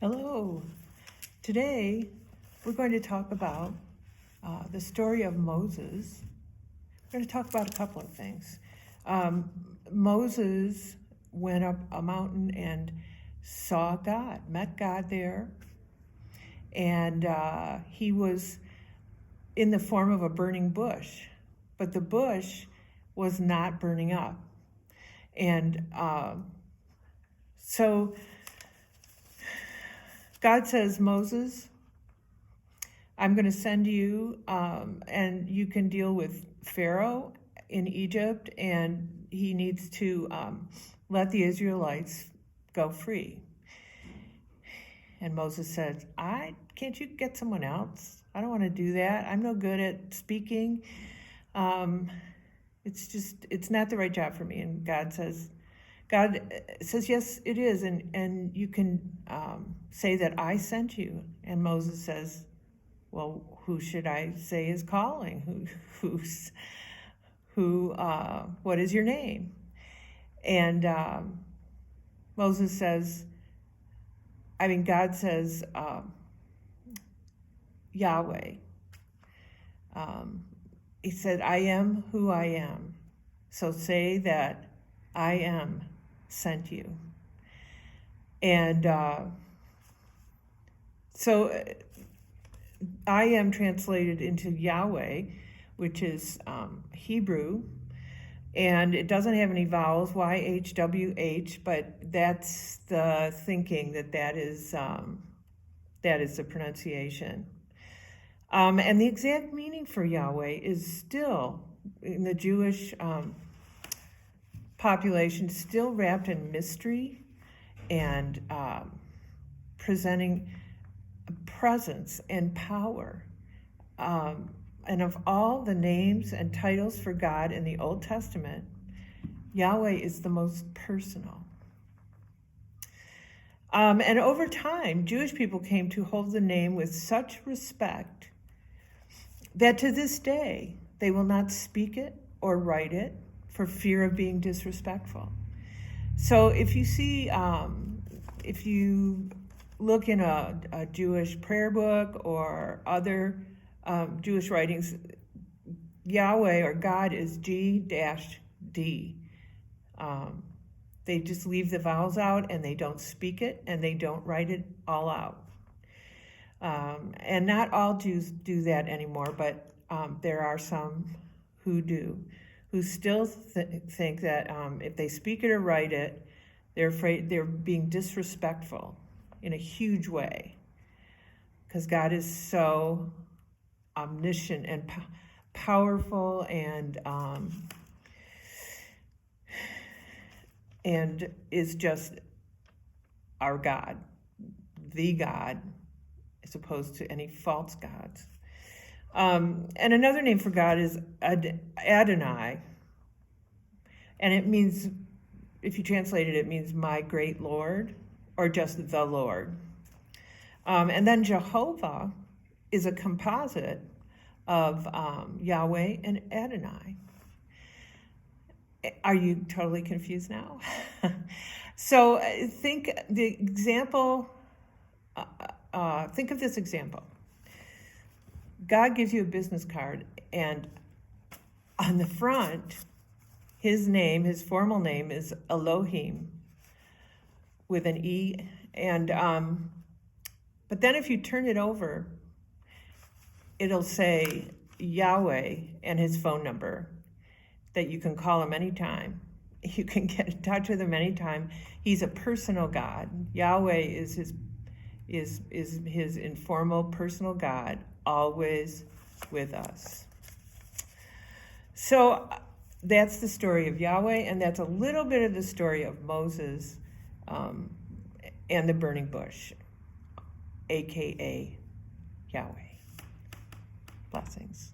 Hello. Today we're going to talk about the story of Moses. We're going to talk about a couple of things. Moses went up a mountain and saw God, met God there, and he was in the form of a burning bush, but the bush was not burning up. And so God says, Moses, I'm going to send you, and you can deal with Pharaoh in Egypt, and he needs to let the Israelites go free. And Moses said, can't you get someone else? I don't want to do that. I'm no good at speaking. It's not the right job for me. And God says, yes, it is. And you can say that I sent you. And Moses says, well, who should I say is calling? What is your name? And Moses says, God says, Yahweh. He said, I am who I am. So say that I am sent you. And so I am translated into Yahweh, which is Hebrew, and it doesn't have any vowels, YHWH, but that's the thinking that is the pronunciation. And the exact meaning for Yahweh is still, in the Jewish population, still wrapped in mystery and presenting presence and power. And of all the names and titles for God in the Old Testament, Yahweh is the most personal. And over time, Jewish people came to hold the name with such respect that to this day, they will not speak it or write it for fear of being disrespectful. So if you see, if you look in a Jewish prayer book or other Jewish writings, Yahweh or God is G-D. They just leave the vowels out and they don't speak it and they don't write it all out. And not all Jews do that anymore, but there are some who do, who still think that if they speak it or write it, they're afraid they're being disrespectful in a huge way, because God is so omniscient and powerful and is just our God, the God, as opposed to any false gods. And another name for God is Adonai, and it means, if you translate it, it means my great Lord, or just the Lord. And then Jehovah is a composite of Yahweh and Adonai. Are you totally confused now? So think of this example. God gives you a business card, and on the front, his name, his formal name, is Elohim with an E. And but then if you turn it over, it'll say Yahweh and his phone number, that you can call him anytime. You can get in touch with him anytime. He's a personal God. Yahweh is his informal personal God, always with us. So that's the story of Yahweh, and that's a little bit of the story of Moses and the burning bush, aka Yahweh. Blessings.